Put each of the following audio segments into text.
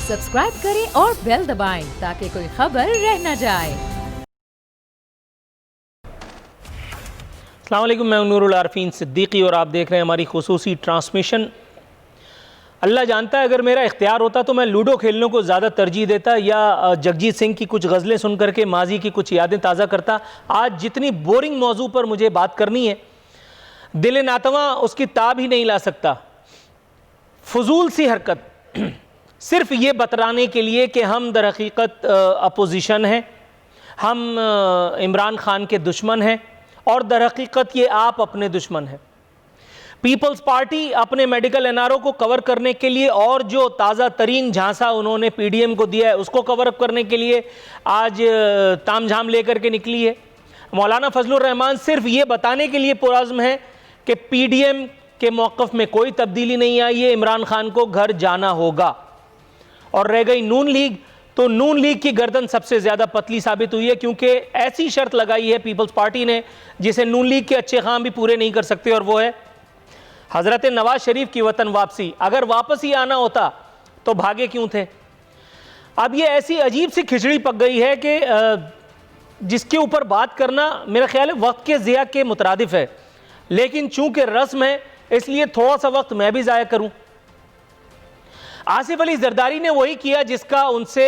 Subscribe करें और bell दबाएं ताकि कोई खबर रह न जाए। अस्सलाम वालेकुम, मैं नूरुल आरफीन सिद्दीकी और आप देख रहे हैं हमारी खुसूसी ट्रांसमिशन। अल्लाह जानता है, अगर मेरा इख्तियार होता तो मैं लूडो खेलने को ज़्यादा तरजीह देता या जगजीत सिंह की कुछ गज़लें सुन करके माजी की कुछ यादें ताज़ा करता। आज जितनी बोरिंग मौजू पर मुझे बात करनी है, दिल नातवा उसकी ताब ही नहीं ला सकता। फजूल सी हरकत सिर्फ ये बतलाने के लिए कि हम दर हकीकत अपोजिशन हैं, हम इमरान खान के दुश्मन हैं और दर हकीकत ये आप अपने दुश्मन हैं। पीपल्स पार्टी अपने मेडिकल एनआरओ को कवर करने के लिए और जो ताज़ा तरीन झांसा उन्होंने पीडीएम को दिया है उसको कवर अप करने के लिए आज तामझाम लेकर के निकली है। मौलाना फजलुर रहमान सिर्फ ये बताने के लिए पुरज़्म है कि पीडीएम के मौक़िफ़ में कोई तब्दीली नहीं आई है, इमरान खान को घर जाना होगा। और रह गई नून लीग, तो नून लीग की गर्दन सबसे ज़्यादा पतली साबित हुई है, क्योंकि ऐसी शर्त लगाई है पीपल्स पार्टी ने जिसे नून लीग के अच्छे खाम भी पूरे नहीं कर सकते, और वो है हज़रत नवाज शरीफ की वतन वापसी। अगर वापस ही आना होता तो भागे क्यों थे। अब ये ऐसी अजीब सी खिचड़ी पक गई है कि जिसके ऊपर बात करना मेरा ख्याल है वक्त के ज़िया के मुतरादिफ है, लेकिन चूंकि रस्म है इसलिए थोड़ा सा वक्त मैं भी ज़ाया करूं। आसिफ अली जरदारी ने वही किया जिसका उनसे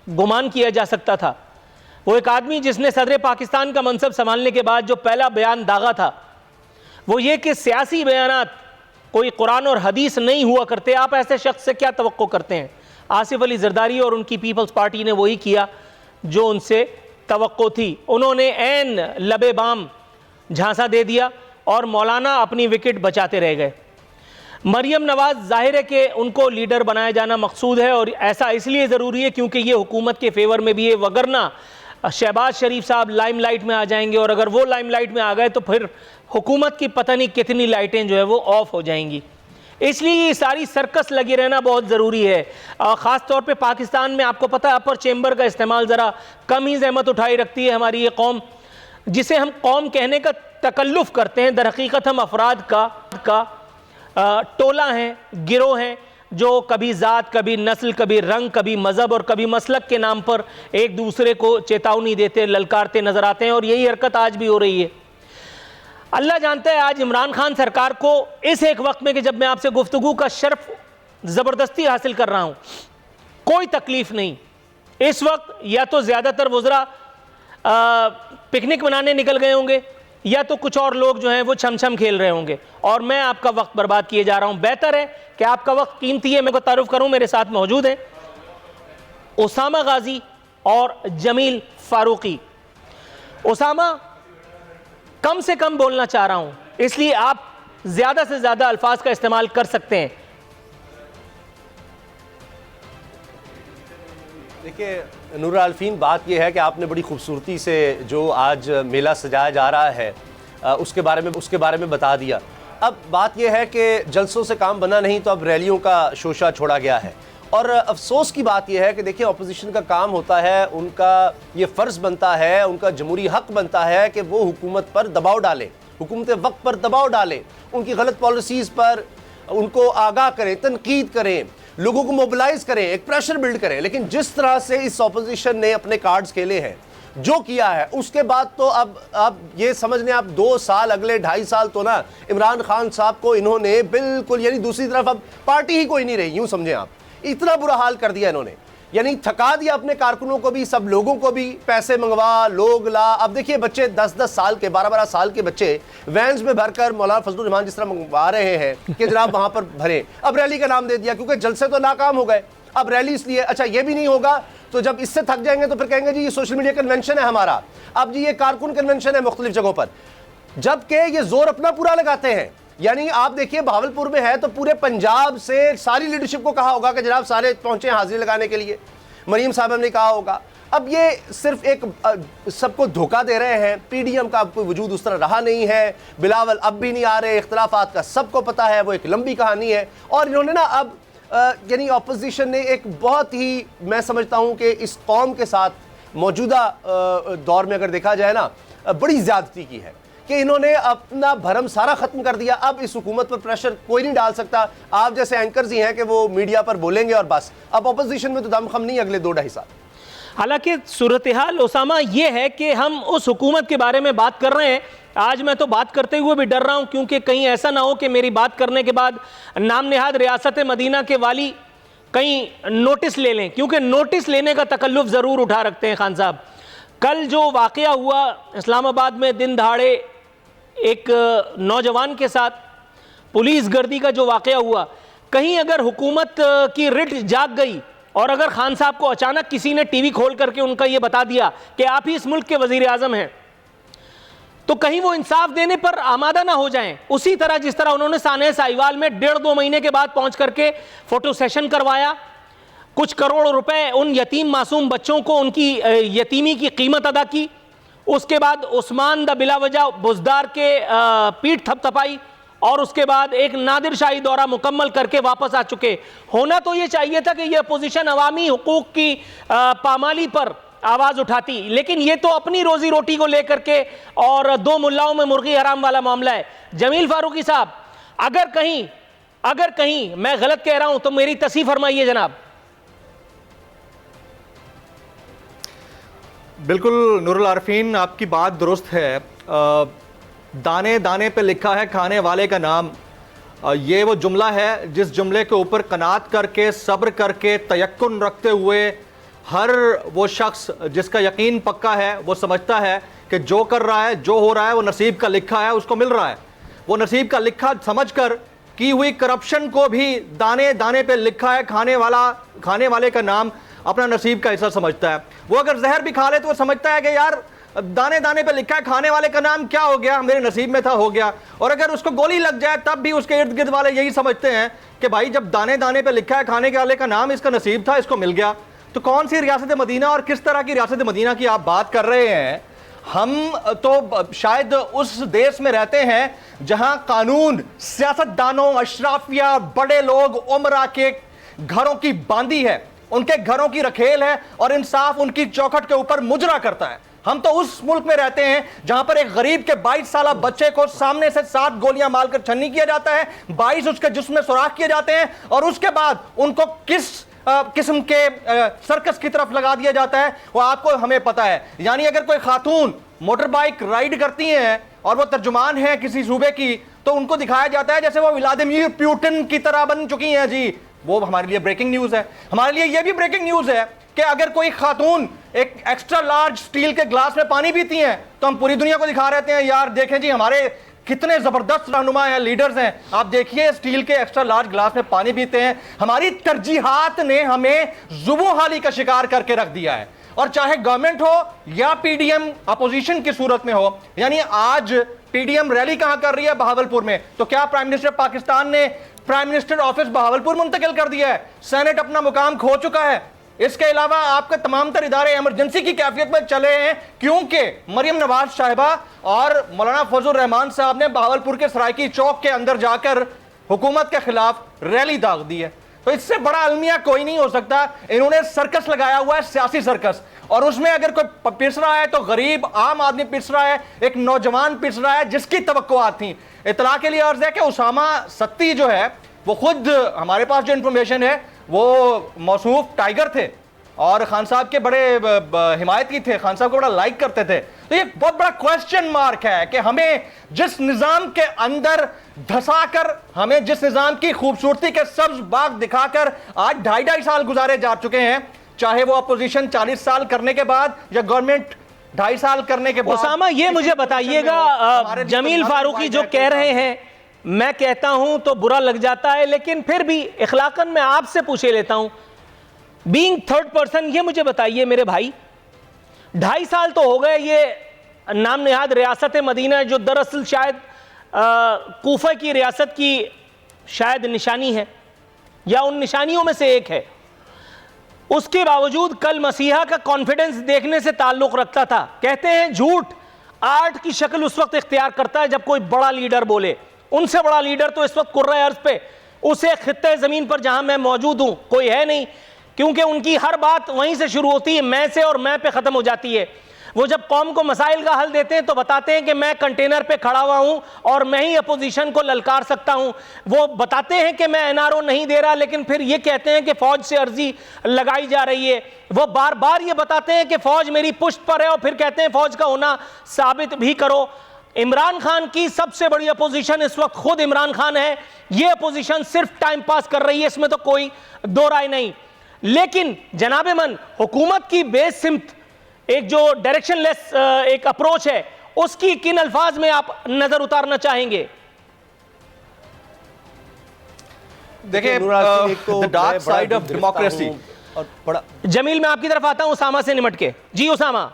गुमान किया जा सकता था। वो एक आदमी जिसने सदर पाकिस्तान का मनसब संभालने के बाद जो पहला बयान दागा था वो ये कि सियासी बयानात कोई कुरान और हदीस नहीं हुआ करते, आप ऐसे शख्स से क्या तवक्को करते हैं। आसिफ अली जरदारी और उनकी पीपल्स पार्टी ने वही किया जो उनसे तवक्को थी। उन्होंने ऐन लबे बाम झांसा दे दिया और मौलाना अपनी विकेट बचाते रह गए। मरियम नवाज जाहिर है कि उनको लीडर बनाया जाना मकसूद है, और ऐसा इसलिए ज़रूरी है क्योंकि ये हुकूमत के फेवर में भी है, वगरना शहबाज शरीफ साहब लाइमलाइट में आ जाएंगे, और अगर वो लाइमलाइट में आ गए तो फिर हुकूमत की पता नहीं कितनी लाइटें जो है वो ऑफ हो जाएंगी। इसलिए ये सारी सर्कस लगी रहना बहुत ज़रूरी है। ख़ास तौर पे पाकिस्तान में आपको पता है अपर चेंबर का इस्तेमाल ज़रा कम ही ज़हमत उठाई रखती है हमारी ये कौम, जिसे हम कौम कहने का तकल्लुफ़ करते हैं। दर हकीकत हम अफराद का टोला हैं, गिरोह हैं, जो कभी ज़ात, कभी नस्ल, कभी रंग, कभी मज़हब और कभी मसलक के नाम पर एक दूसरे को चेतावनी देते, ललकारते नज़र आते हैं, और यही हरकत आज भी हो रही है। अल्लाह जानता है आज इमरान खान सरकार को इस एक वक्त में कि जब मैं आपसे गुफ्तगू का शर्फ ज़बरदस्ती हासिल कर रहा हूँ, कोई तकलीफ़ नहीं। इस वक्त या तो ज़्यादातर वज़रा पिकनिक मनाने निकल गए होंगे या तो कुछ और लोग जो हैं वो छम छम खेल रहे होंगे, और मैं आपका वक्त बर्बाद किए जा रहा हूं। बेहतर है कि आपका वक्त कीमती है। मैं को तारुफ करूं, मेरे साथ मौजूद हैं उसामा गाजी और जमील फारूकी। उसामा, कम से कम बोलना चाह रहा हूं, इसलिए आप ज्यादा से ज्यादा अल्फाज का इस्तेमाल कर सकते हैं। देखिए नूर आलफीन, बात यह है कि आपने बड़ी खूबसूरती से जो आज मेला सजाया जा रहा है उसके बारे में बता दिया। अब बात यह है कि जलसों से काम बना नहीं, तो अब रैलियों का शोशा छोड़ा गया है। और अफसोस की बात यह है कि देखिए अपोजिशन का काम होता है, उनका ये फ़र्ज़ बनता है, उनका जमहूरी हक़ बनता है कि वो हुकूमत पर दबाव डालें, हुकूमत वक्त पर दबाव डालें, उनकी गलत पॉलिसीज़ पर उनको आगाह करें, तनकीद करें, लोगों को मोबिलाइज करें, एक प्रेशर बिल्ड करें। लेकिन जिस तरह से इस ऑपोजिशन ने अपने कार्ड्स खेले हैं, जो किया है, उसके बाद तो अब ये समझ लें आप 2 साल, अगले 2.5 साल तो ना इमरान खान साहब को इन्होंने बिल्कुल, यानी दूसरी तरफ अब पार्टी ही कोई नहीं रही, यूं समझें आप। इतना बुरा हाल कर दिया इन्होंने, यानी थका दिया अपने कारकुनों को भी, सब लोगों को भी, पैसे मंगवा, लोग ला। अब देखिए बच्चे 10-10 साल के, 12-12 साल के बच्चे वैन्स में भरकर मौलाना फजलुर रहमान जिस तरह मंगवा रहे हैं कि जनाब वहां पर भरे। अब रैली का नाम दे दिया क्योंकि जलसे तो नाकाम हो गए, अब रैली इसलिए। अच्छा ये भी नहीं होगा तो जब इससे थक जाएंगे तो फिर कहेंगे जी ये सोशल मीडिया कन्वेंशन है हमारा, अब जी ये कारकुन कन्वेंशन है मुख्तलिफ जगहों पर, जबकि ये जोर अपना पूरा लगाते हैं। यानी आप देखिए भावलपुर में है तो पूरे पंजाब से सारी लीडरशिप को कहा होगा कि जनाब सारे पहुंचे हाजिरी लगाने के लिए, मरीम साहब ने कहा होगा। अब ये सिर्फ एक सबको धोखा दे रहे हैं। पीडीएम का कोई वजूद उस तरह रहा नहीं है, बिलावल अब भी नहीं आ रहे, इख्तलाफात का सबको पता है, वो एक लंबी कहानी है। और इन्होंने ना अब यानी अपोजिशन ने एक बहुत ही, मैं समझता हूँ कि इस कौम के साथ मौजूदा दौर में अगर देखा जाए ना, बड़ी ज़्यादती की है कि इन्होंने अपना भरम सारा खत्म कर दिया, अब इस हुकूमत पर प्रेशर कोई नहीं डाल सकता, आप जैसे एंकर्स ही हैं कि वो मीडिया पर बोलेंगे और बस, अब अपोजिशन में तो दमखम नहीं अगले 2-2.5 साल। हालांकि सूरत हाल उसामा ये है कि हम उस हुकूमत के बारे में बात कर रहे हैं। आज मैं तो बात करते हुए भी डर रहा हूं, क्योंकि कहीं ऐसा ना हो कि मेरी बात करने के बाद नाम नेहाद रियासत मदीना के वाली कहीं नोटिस ले लें, क्योंकि नोटिस लेने का तकल्लुफ ज़रूर उठा रखते हैं खान साहब। कल जो वाक़या हुआ इस्लामाबाद में, दिन दहाड़े एक नौजवान के साथ पुलिस गर्दी का जो वाक़या हुआ, कहीं अगर हुकूमत की रिट जाग गई और अगर खान साहब को अचानक किसी ने टीवी खोल करके उनका ये बता दिया कि आप ही इस मुल्क के वज़ीर आज़म हैं, तो कहीं वो इंसाफ देने पर आमादा ना हो जाएं। उसी तरह जिस तरह उन्होंने साने साहिवाल में 1.5-2 महीने के बाद पहुंच करके फोटो सेशन करवाया, कुछ करोड़ रुपए उन यतीम मासूम बच्चों को उनकी यतीमी की कीमत अदा की, उसके बाद उस्मान द बिलावजा बुजदार के पीठ थपथपाई, और उसके बाद एक नादिर शाही दौरा मुकम्मल करके वापस आ चुके। होना तो ये चाहिए था कि ये अपोजिशन अवामी हुकूक की पामाली पर आवाज़ उठाती, लेकिन ये तो अपनी रोजी रोटी को लेकर के और 2 मुल्लाओं में मुर्गी हराम वाला मामला है। जमील फारूकी साहब, अगर कहीं मैं गलत कह रहा हूं तो मेरी तस्दीक फरमाइए जनाब। बिल्कुल नूरुल आरफीन, आपकी बात दुरुस्त है। दाने दाने पे लिखा है खाने वाले का नाम, ये वो जुमला है जिस जुमले के ऊपर कनात करके, सब्र करके, तयक्कुन रखते हुए हर वो शख्स जिसका यकीन पक्का है वो समझता है कि जो कर रहा है, जो हो रहा है वो नसीब का लिखा है, उसको मिल रहा है। वो नसीब का लिखा समझकर की हुई करप्शन को भी दाने दाने पे लिखा है खाने वाले का नाम अपना नसीब का हिस्सा समझता है। वो अगर जहर भी खा ले तो वो समझता है कि यार दाने दाने पे लिखा है खाने वाले का नाम, क्या हो गया, मेरे नसीब में था, हो गया। और अगर उसको गोली लग जाए तब भी उसके इर्द गिर्द वाले यही समझते हैं कि भाई जब दाने दाने पे लिखा है खाने वाले का नाम, इसका नसीब था, इसको मिल गया। तो कौन सी रियासत मदीना और किस तरह की रियासत मदीना की आप बात कर रहे हैं? हम तो शायद उस देश में रहते हैं जहां कानून सियासतदानों, अशराफिया, बड़े लोग, उमरा के घरों की बांदी है, उनके घरों की रखेल है और इंसाफ उनकी चौखट के ऊपर मुजरा करता है। हम तो उस मुल्क में रहते हैं जहां पर एक गरीब के 22 साल बच्चे को सामने से 7 गोलियां मारकर छन्नी किया जाता है, 22 उसके जिस्म में सुराख किए जाते हैं और उसके बाद उनको किस किस्म के सर्कस की तरफ लगा दिया जाता है वो आपको हमें पता है। यानी अगर कोई खातून मोटर बाइक राइड करती हैं और वो तर्जुमान है किसी सूबे की, तो उनको दिखाया जाता है जैसे वो व्लादिमीर पुतिन की तरह बन चुकी हैं जी। वो हमारे लिए ब्रेकिंग न्यूज है। हमारे लिए ये भी ब्रेकिंग न्यूज है कि अगर कोई खातून एक एक्स्ट्रा लार्ज स्टील के ग्लास में पानी पीती हैं तो हम पूरी दुनिया को दिखा रहते हैं, यार देखें जी हमारे कितने जबरदस्त रहनुमा हैं, लीडर्स हैं, आप देखिए स्टील के एक्स्ट्रा लार्ज ग्लास में पानी पीते हैं। हमारी तरजीहात ने हमें जुबों हाली का शिकार करके रख दिया है, और चाहे गवर्नमेंट हो या पीडीएम अपोजिशन की सूरत में हो। यानी आज पीडीएम रैली कहां कर रही है? बहावलपुर में। तो क्या प्राइम मिनिस्टर पाकिस्तान ने प्राइम मिनिस्टर ऑफिस बहावलपुर मुंतकिल कर दिया है? सेनेट अपना मुकाम खो चुका है। इसके अलावा आपके तमाम तर इदारे इमरजेंसी की कैफियत में चले हैं क्योंकि मरियम नवाज साहिबा और मौलाना फजल रहमान साहब ने बहावलपुर के सरायकी चौक के अंदर जाकर हुकूमत के खिलाफ रैली दाग दी है। तो इससे बड़ा अलमिया कोई नहीं हो सकता। इन्होंने सर्कस लगाया हुआ है, सियासी सर्कस, और उसमें अगर कोई पिस रहा है तो गरीब आम आदमी पिस रहा है, एक नौजवान पिस रहा है जिसकी तवक्कुआत थी। इतला के लिए अर्ज है कि उसामा सत्ती जो है वो खुद, हमारे पास जो इंफॉर्मेशन है, वो मौसूफ टाइगर थे और खान साहब के बड़े हिमायती थे, खान साहब को बड़ा लाइक करते थे। तो ये बहुत बड़ा क्वेश्चन मार्क है कि हमें जिस निजाम के अंदर धसाकर, हमें जिस निजाम की खूबसूरती के सब्ज बाग दिखाकर आज 2.5 साल गुजारे जा चुके हैं, चाहे वो अपोजिशन 40 साल करने के बाद या गवर्नमेंट 2.5 साल करने के बाद। उसामा, ये मुझे बताइएगा, जमील फारूकी जो कह रहे हैं, मैं कहता हूं तो बुरा लग जाता है, लेकिन फिर भी इखलाकन मैं आपसे पूछे लेता हूं, बीइंग थर्ड पर्सन, ये मुझे बताइए मेरे भाई, 2.5 साल तो हो गए ये नाम नेहाद रियासत मदीना, जो दरअसल शायद कूफा की रियासत की शायद निशानी है या उन निशानियों में से एक है, उसके बावजूद कल मसीहा का कॉन्फिडेंस देखने से ताल्लुक रखता था। कहते हैं झूठ आर्ट की शक्ल उस वक्त इख्तियार करता है जब कोई बड़ा लीडर बोले। उनसे बड़ा लीडर तो इस वक्त कुर्रा अर्ज पे उसे खित्ते ज़मीन पर जहां मैं मौजूद हूं कोई है नहीं, क्योंकि उनकी हर बात वहीं से शुरू होती है, मैं से, और मैं पे ख़त्म हो जाती है। वो जब कौम को मसाइल का हल देते हैं तो बताते हैं कि मैं कंटेनर पे खड़ा हुआ हूं और मैं ही अपोजिशन को ललकार सकता हूं। वो बताते हैं कि मैं एनआरओ नहीं दे रहा, लेकिन फिर ये कहते हैं कि फौज से अर्जी लगाई जा रही है। वो बार बार ये बताते हैं कि फौज मेरी पुष्ट पर है और फिर कहते हैं फौज का होना साबित भी करो। इमरान खान की सबसे बड़ी अपोजिशन इस वक्त खुद इमरान खान है। ये अपोजिशन सिर्फ टाइम पास कर रही है, इसमें तो कोई दो राय नहीं। लेकिन जनाबे मन, हुकूमत की बेसिम्त एक जो डायरेक्शनलेस एक अप्रोच है, उसकी किन अल्फाज में आप नजर उतारना चाहेंगे? देखिए, the dark side of democracy. और बड़ा जमील, मैं आपकी तरफ आता हूं उसामा से निमट के। जी उसामा।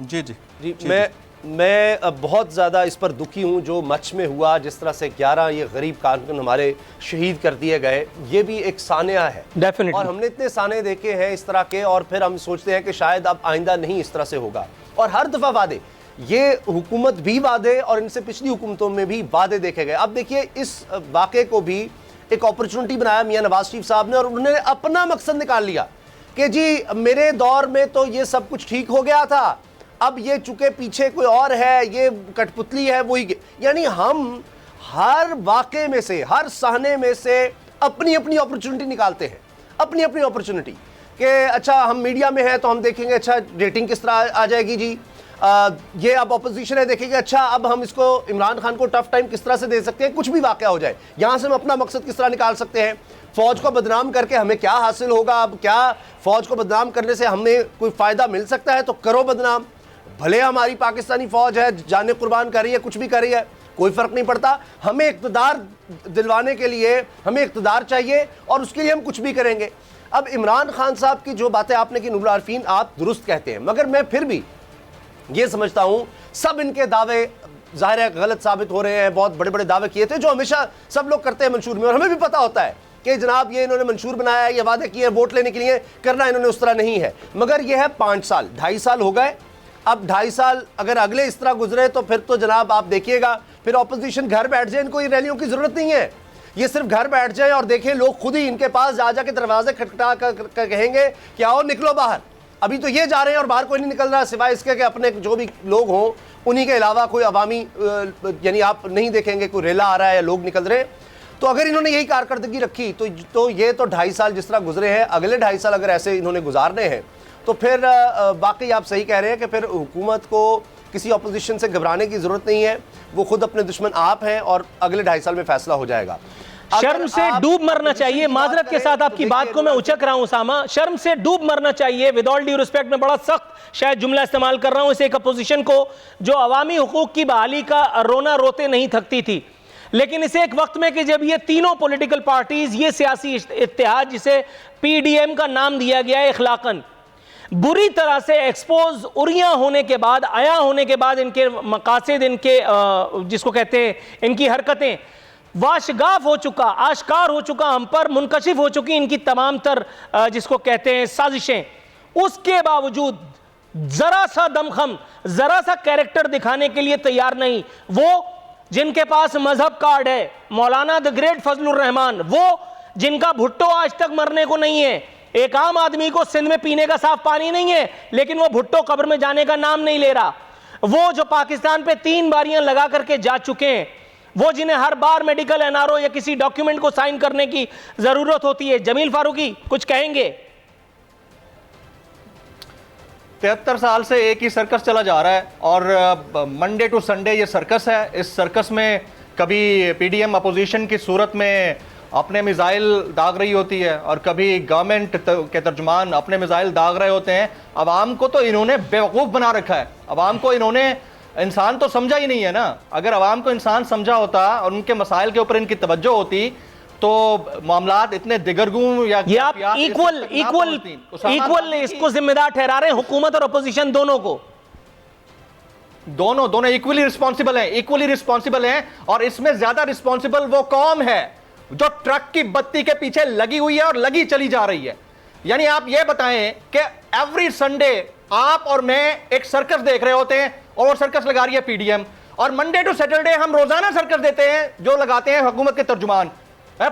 जी जी जी, मैं बहुत ज़्यादा इस पर दुखी हूँ जो मच में हुआ, जिस तरह से 11 ये गरीब कारकुन हमारे शहीद कर दिए गए। ये भी एक सानिया है डेफिनेटली, और हमने इतने साने देखे हैं इस तरह के, और फिर हम सोचते हैं कि शायद अब आइंदा नहीं इस तरह से होगा। और हर दफ़ा वादे, ये हुकूमत भी वादे और इनसे पिछली हुकूमतों में भी वादे देखे गए। अब देखिए, इस वाक़े को भी एक अपॉर्चुनिटी बनाया मियां नवाज शरीफ साहब ने, और उन्होंने अपना मकसद निकाल लिया कि जी मेरे दौर में तो ये सब कुछ ठीक हो गया था, अब ये चुके पीछे कोई और है, ये कठपुतली है वही। यानी हम हर वाक़े में से, हर सहने में से अपनी अपनी अपॉर्चुनिटी निकालते हैं, अपनी अपनी अपॉर्चुनिटी कि अच्छा हम मीडिया में हैं तो हम देखेंगे अच्छा रेटिंग किस तरह आ जाएगी जी, ये अब अपोजिशन है, देखेंगे अच्छा अब हम इसको इमरान खान को टफ टाइम किस तरह से दे सकते हैं। कुछ भी वाक़या हो जाए, यहाँ से हम अपना मकसद किस तरह निकाल सकते हैं। फौज को बदनाम करके हमें क्या हासिल होगा, अब क्या फौज को बदनाम करने से हमें कोई फ़ायदा मिल सकता है तो करो बदनाम। भले हमारी पाकिस्तानी फौज है, जाने कुर्बान कर रही है, कुछ भी कर रही है, कोई फ़र्क नहीं पड़ता। हमें इक़्तिदार दिलवाने के लिए हमें इक़्तिदार चाहिए और उसके लिए हम कुछ भी करेंगे। अब इमरान खान साहब की जो बातें आपने की नूरुल आरिफीन, आप दुरुस्त कहते हैं, मगर मैं फिर भी ये समझता हूँ सब इनके दावे ज़ाहिर है गलत साबित हो रहे हैं। बहुत बड़े बड़े दावे किए थे जो हमेशा सब लोग करते हैं मंशूर में, और हमें भी पता होता है कि जनाब ये इन्होंने मंशूर बनाया है, ये वादे किए हैं, वोट लेने के लिए करना इन्होंने उस तरह नहीं है। मगर यह है 5 साल 2.5 साल हो गए। अब 2.5 साल अगर अगले इस तरह गुजरे तो फिर तो जनाब आप देखिएगा, फिर ऑपोजिशन घर बैठ जाए, इनको ये रैलियों की ज़रूरत नहीं है, ये सिर्फ घर बैठ जाए और देखें लोग खुद ही इनके पास जा के दरवाजे खटखटा कर कहेंगे कि आओ निकलो बाहर। अभी तो ये जा रहे हैं और बाहर कोई नहीं निकल रहा, सिवाय इसके कि अपने जो भी लोग हों उन्हीं के अलावा कोई अवामी यानी आप नहीं देखेंगे कोई रेला आ रहा है या लोग निकल रहे। तो अगर इन्होंने यही कारकर्दगी रखी तो ये तो 2.5 साल जिस तरह गुजरे हैं, अगले 2.5 साल अगर ऐसे इन्होंने गुजारने हैं तो फिर बाकी आप सही कह रहे हैं कि फिर हुकूमत को किसी अपोजिशन से घबराने की ज़रूरत नहीं है, वो खुद अपने दुश्मन आप हैं और अगले 2.5 साल में फैसला हो जाएगा। शर्म से डूब मरना चाहिए। माजरत के साथ आपकी बात को मैं उचक रहा हूं उसामा, शर्म से डूब मरना चाहिए। विद ऑल ड्यू रिस्पेक्ट, मैं बड़ा सख्त शायद जुमला इस्तेमाल कर रहा हूं इस एक अपोजिशन को जो अवामी हुकूक की बहाली का रोना रोते नहीं थकती थी, लेकिन इसे एक वक्त में कि जब ये तीनों पॉलिटिकल पार्टीज, ये सियासी इत्तेहाद जिसे पीडीएम का नाम दिया गया है इखलाकन, बुरी तरह से एक्सपोज उरिया होने के बाद, आया होने के बाद, इनके मकासद, इनके जिसको कहते हैं इनकी हरकतें वाशगाफ हो चुका, आश्कार हो चुका, हम पर मुनकशिफ हो चुकी इनकी तमाम तर जिसको कहते हैं साजिशें। उसके बावजूद जरा सा दमखम, जरा सा कैरेक्टर दिखाने के लिए तैयार नहीं। वो जिनके पास मजहब कार्ड है, मौलाना द ग्रेट फजलुर रहमान, वो जिनका भुट्टो आज तक मरने को नहीं है, एक आम आदमी को सिंध में पीने का साफ पानी नहीं है, लेकिन वो भुट्टो कब्र में जाने का नाम नहीं ले रहा। वो जो पाकिस्तान पे 3 बारियां लगा करके जा चुके हैं, वो जिन्हें हर बार मेडिकल एनआरओ या किसी डॉक्यूमेंट को साइन करने की जरूरत होती है। जमील फारूकी कुछ कहेंगे? 73 साल से एक ही सर्कस चला जा रहा है और मंडे टू संडे ये सर्कस है। इस सर्कस में कभी पीडीएम अपोजिशन की सूरत में अपने मिसाइल दाग रही होती है और कभी गवर्नमेंट के तर्जुमान अपने मिसाइल दाग रहे होते हैं। अवाम को तो इन्होंने बेवकूफ़ बना रखा है, अवाम को इन्होंने इंसान तो समझा ही नहीं है ना। अगर अवाम को इंसान समझा होता और उनके मसाइल के ऊपर इनकी तवज्जो होती तो मामलात इतने दिगरगूं या ये आप इक्वल इसको जिम्मेदार ठहरा रहे हैं, हुकूमत और अपोजिशन दोनों को? दोनों इक्वली रिस्पॉन्सिबल हैं और इसमें ज्यादा रिस्पॉन्सिबल वो कौम है जो ट्रक की बत्ती के पीछे लगी हुई है और लगी चली जा रही है। यानी आप ये बताएं कि एवरी संडे आप और मैं एक सर्कस देख रहे होते हैं और वो सर्कस लगा रही है पीडीएम, और मंडे टू सैटरडे हम रोजाना सर्कस देते हैं जो लगाते हैं हुकूमत के तर्जुमान।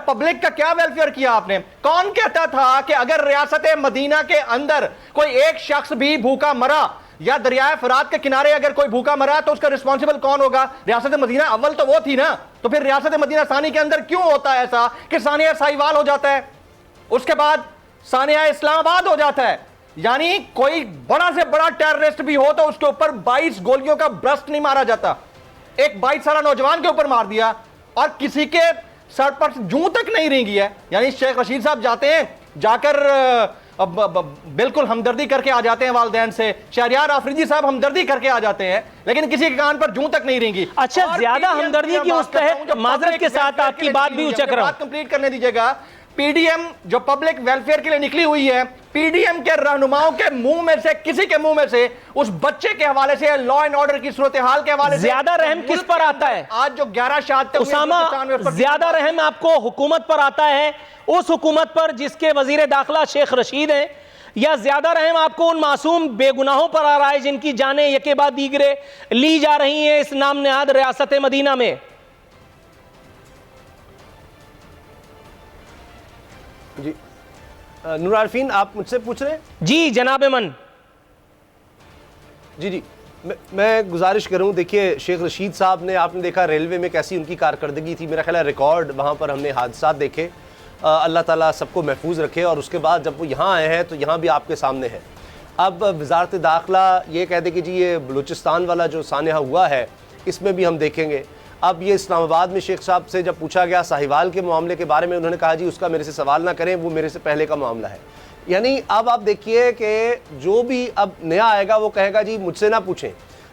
पब्लिक का क्या वेलफेयर किया आपने? कौन कहता था कि अगर रियासत मदीना के अंदर कोई एक शख्स भी भूखा मरा, या दरियाए फरात के किनारे अगर कोई भूखा मरा है तो उसका रिस्पॉन्सिबल कौन होगा? रियासत मदीना अव्वल तो वो थी ना, तो फिर रियासत मदीना सानी के अंदर क्यों होता है ऐसा कि सानिया साहिवाल हो जाता है, उसके बाद सानिया इस्लामाबाद हो जाता है? यानी कोई बड़ा से बड़ा टेररिस्ट भी हो तो उसके ऊपर 22 गोलियों का ब्रस्ट नहीं मारा जाता। एक 22 साल नौजवान के ऊपर मार दिया और किसी के सर पर जूं तक नहीं रेंगी है। यानी शेख रशीद साहब जाते हैं, जाकर बिल्कुल हमदर्दी करके आ जाते हैं वालिदैन से, शहरियार आफरीदी साहब हमदर्दी करके आ जाते हैं, लेकिन किसी के कान पर जूं तक नहीं रेंगी। अच्छा, ज्यादा हमदर्दी की मुस्तहक माजरत के साथ आपकी बात भी उचक रहा हूं, कंप्लीट करने दीजिएगा। पीडीएम जो पब्लिक वेलफेयर के लिए निकली हुई है, पीडीएम के रहनुमाओं के मुंह में से, किसी के मुंह में से, उस बच्चे के हवाले से, लॉ एंड ऑर्डर की सूरत हाल के हवाले से ज्यादा रहम किस पर आता है? आज जो 11 शहादतें उसामा, ज्यादा रहम आपको हुकूमत पर आता है, उस हुकूमत पर जिसके वजीर दाखिला शेख रशीद हैं, या ज्यादा रहम आपको उन मासूम बेगुनाहों पर आ रहा है जिनकी जानें यके बाद दीगरे ली जा रही हैं इस नाम नेहाद रियासत मदीना में? जी नूर आरफीन, आप मुझसे पूछ रहे हैं? जी जनाब मन। जी मैं गुजारिश करूं, देखिए शेख रशीद साहब ने, आपने देखा रेलवे में कैसी उनकी कारकर्दगी थी, मेरा ख्याल है रिकॉर्ड वहाँ पर हमने हादसा देखे। अल्लाह ताला सबको महफूज रखे। और उसके बाद जब वो यहाँ आए हैं तो यहाँ भी आपके सामने है। अब वजारत दाखिला ये कह दे कि जी ये बलूचिस्तान वाला जो सानहा हुआ है इसमें भी हम देखेंगे। अब ये इस्लामाबाद में शेख साहब से जब पूछा गया साहिवाल के मामले के बारे में, उन्होंने कहा जी उसका मेरे से सवाल ना करें, वो मेरे से पहले का मामला है। यानी अब आप देखिए कि जो भी अब नया आएगा वो कहेगा जी मुझसे ना पूछें।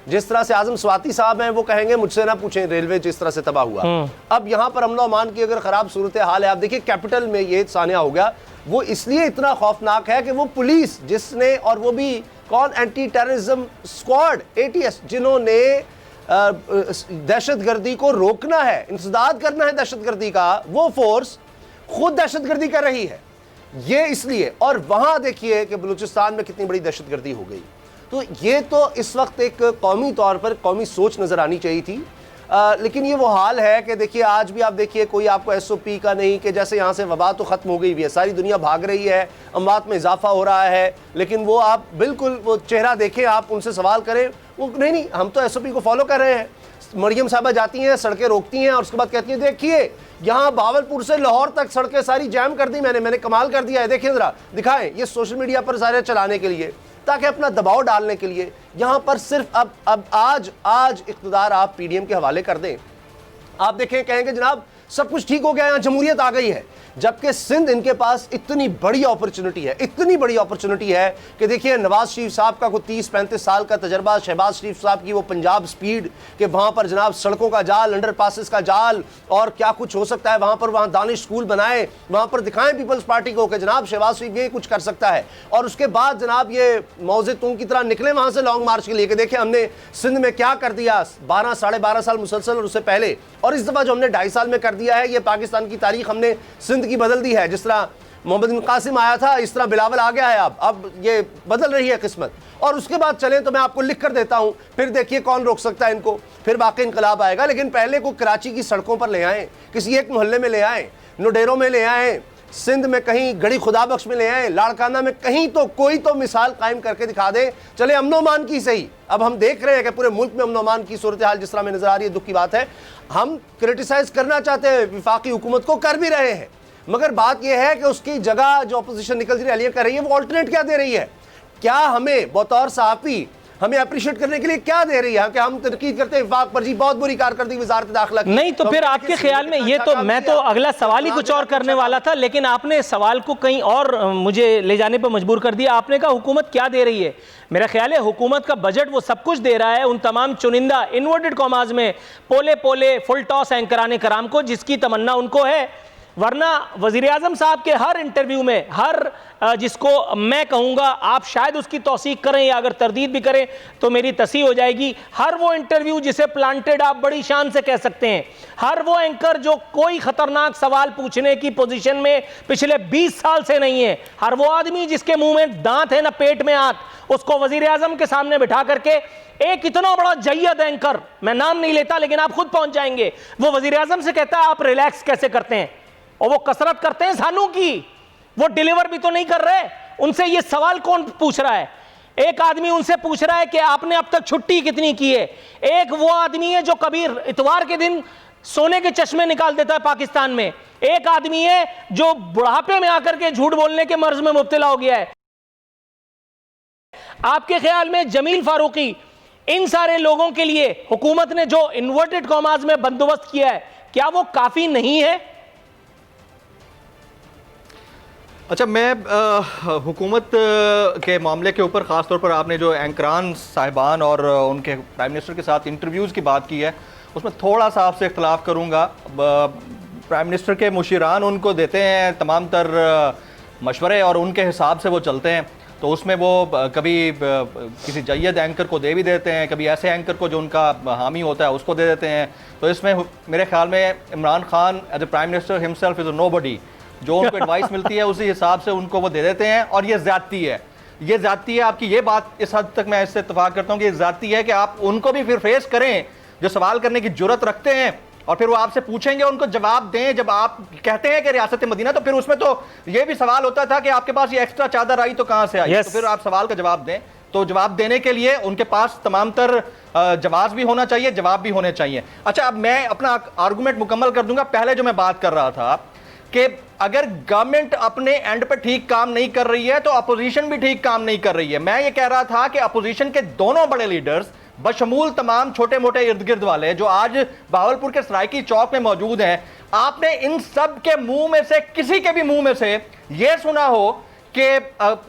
जिस तरह से आजम स्वाति साहब हैं वो कहेंगे मुझसे ना पूछें, रेलवे जिस तरह से तबाह हुआ। अब यहाँ पर अमन अमान की अगर ख़राब सूरत हाल है, आप देखिए कैपिटल में ये सानिया हो गया, वो इसलिए इतना खौफनाक है कि वो पुलिस जिसने, और वो भी कौन, एंटी टेररिज्म स्क्वाड ATS, जिन्होंने दहशतगर्दी को रोकना है, इंसदाद करना है दहशतगर्दी का, वो फोर्स खुद दहशतगर्दी कर रही है। ये इसलिए, और वहाँ देखिए कि बलूचिस्तान में कितनी बड़ी दहशतगर्दी हो गई। तो ये तो इस वक्त एक कौमी तौर पर कौमी सोच नज़र आनी चाहिए थी। लेकिन ये वो हाल है कि देखिए आज भी आप देखिए कोई आपको SOP का नहीं, कि जैसे यहाँ से वबा तो ख़त्म हो गई हुई है, सारी दुनिया भाग रही है, अमवात में इजाफा हो रहा है, लेकिन वो आप बिल्कुल वो चेहरा देखें, आप उनसे सवाल करें, वो नहीं हम तो SOP को फॉलो कर रहे हैं। मरियम साहबा जाती हैं, सड़कें रोकती हैं और उसके बाद कहती हैं देखिए यहाँ भावलपुर से लाहौर तक सड़कें सारी जैम कर दी मैंने कमाल कर दिया है, देखिए ज़रा दिखाएं, ये सोशल मीडिया पर ज़ाहिर चलाने के लिए, ताकि अपना दबाव डालने के लिए। यहाँ पर सिर्फ अब आज इक़्तिदार आप PDM के हवाले कर दें, आप देखें कहेंगे जनाब सब कुछ ठीक हो गया, यहाँ जमहूरियत आ गई है, जबकि सिंध इनके पास इतनी बड़ी अपॉर्चुनिटी है कि देखिए नवाज शरीफ साहब का कोई 30-35 साल का तजर्बा, शहबाज शरीफ साहब की वो पंजाब स्पीड के वहाँ पर जनाब सड़कों का जाल, अंडर पासिस का जाल, और क्या कुछ हो सकता है वहाँ दानिश स्कूल बनाए, वहाँ पर दिखाएं पीपल्स पार्टी को कि जनाब शहबाज शरीफ ये कुछ कर सकता है। और उसके बाद जनाब ये मौजे तुम की तरह निकले वहाँ से लॉन्ग मार्च के लिए कि देखिए हमने सिंध में क्या कर दिया 12-12.5 साल मुसलसल, और उससे पहले, और इस दफ़ा जो हमने 2.5 साल में कर दिया है, ये पाकिस्तान की तारीख हमने सिंध की बदल दी है। जिस तरह मोहम्मद बिन कासिम आया था, इस तरह बिलावल आ गया है, अब ये बदल रही है किस्मत। और उसके बाद चलें तो मैं आपको लिख कर देता हूं, फिर देखिए कौन रोक सकता है इनको, फिर बाकी इनकलाब आएगा। लेकिन पहले को कराची की सड़कों पर ले आए, किसी एक मोहल्ले में ले आए, नोडेरों में ले आए, सिंध में कहीं, गड़ी खुदाबख्श में ले आए, लाड़काना में कहीं, तो कोई तो मिसाल कायम करके दिखा दे। चले अमन-ओ-अमान की सही, अब हम देख रहे हैं कि पूरे मुल्क में अमन-ओ-अमान की सूरत हाल जिस तरह में नजर आ रही है, दुख की बात है। हम क्रिटिसाइज करना चाहते हैं विफाकी हुकूमत को, कर भी रहे हैं, मगर बात यह है कि उसकी जगह जो अपोजिशन निकल रही कर रही है, वो ऑल्टरनेट क्या दे रही है? क्या हमें बतौर सहाफ़ी हमें अप्रिशिएट करने के लिए क्या दे रही है कि हम तनकीद करते हैं विफाक पर, जी बहुत बुरी कारकर्दगी वजारत दाखिला की। नहीं तो फिर आपके ख्याल में ये तो, मैं तो अगला सवाल ही कुछ और करने वाला था, लेकिन आपने सवाल को कहीं और मुझे ले जाने पर मजबूर कर दिया। आपने कहा हुकूमत क्या दे रही है। मेरा ख्याल है हुकूमत का बजट वो सब कुछ दे रहा है उन तमाम चुनिंदा इन्वर्टेड कॉमाज में पोले पोले फुल टॉस एंकराने कराम को, जिसकी तमन्ना उनको है। वरना वज़ीर आज़म साहब के हर इंटरव्यू में, हर जिसको मैं कहूँगा, आप शायद उसकी तौसीक करें या अगर तरदीद भी करें तो मेरी तस्हीह हो जाएगी, हर वो इंटरव्यू जिसे प्लांटेड आप बड़ी शान से कह सकते हैं, हर वो एंकर जो कोई ख़तरनाक सवाल पूछने की पोजीशन में पिछले 20 साल से नहीं है, हर वो आदमी जिसके मुंह में दांत है ना पेट में आंत, उसको वज़ीर आज़म के सामने बिठा करके एक इतना बड़ा जय्यद एंकर, मैं नाम नहीं लेता लेकिन आप खुद पहुंच जाएंगे, वो वज़ीर आज़म से कहता है आप रिलैक्स कैसे करते हैं, और वो कसरत करते हैं सानू की, वो डिलीवर भी तो नहीं कर रहे, उनसे ये सवाल कौन पूछ रहा है? एक आदमी उनसे पूछ रहा है कि आपने अब तक छुट्टी कितनी की है। एक वो आदमी है जो कभी इतवार के दिन सोने के चश्मे निकाल देता है पाकिस्तान में। एक आदमी है जो बुढ़ापे में आकर के झूठ बोलने के मर्ज में मुब्तला हो गया है। आपके ख्याल में जमील फारूकी, इन सारे लोगों के लिए हुकूमत ने जो इन्वर्टेड कॉमास में बंदोबस्त किया है, क्या वो काफी नहीं है? अच्छा, मैं हुकूमत के मामले के ऊपर ख़ास तौर पर आपने जो एंकरान साहिबान और उनके प्राइम मिनिस्टर के साथ इंटरव्यूज़ की बात की है, उसमें थोड़ा सा आपसे इख्तलाफ करूँगा। प्राइम मिनिस्टर के मुशीरान उनको देते हैं तमाम तर मशवरे और उनके हिसाब से वो चलते हैं, तो उसमें वो कभी किसी जय्यद एंकर को दे भी देते हैं, कभी ऐसे एंकर को जो उनका हामी होता है उसको दे देते हैं। तो इसमें मेरे ख्याल में Imran Khan as a prime minister himself is a nobody, जो उनको एडवाइस मिलती है उसी हिसाब से उनको वो दे देते हैं। और ये ज़्यादती है, ये ज़्यादती है। आपकी ये बात इस हद तक मैं इससे इत्तफाक करता हूँ कि ये ज़्यादती है कि आप उनको भी फिर फेस करें जो सवाल करने की जुर्रत रखते हैं, और फिर वो आपसे पूछेंगे, उनको जवाब दें। जब आप कहते हैं कि रियासत मदीना, तो फिर उसमें तो ये भी सवाल होता था कि आपके पास ये एक्स्ट्रा चादर आई तो कहाँ से आई? तो फिर आप सवाल का जवाब दें। तो जवाब देने के लिए उनके पास तमाम तर जवाब भी होना चाहिए, जवाब भी होने चाहिए। अच्छा, अब मैं अपना आर्गूमेंट मुकम्मल कर दूंगा। पहले जो मैं बात कर रहा था कि अगर गवर्नमेंट अपने एंड पे ठीक काम नहीं कर रही है तो अपोजिशन भी ठीक काम नहीं कर रही है। मैं ये कह रहा था कि अपोजिशन के दोनों बड़े लीडर्स बशमूल तमाम छोटे मोटे इर्द गिर्द वाले जो आज बहावलपुर के सरायकी चौक में मौजूद हैं, आपने इन सब के मुंह में से, किसी के भी मुंह में से यह सुना हो कि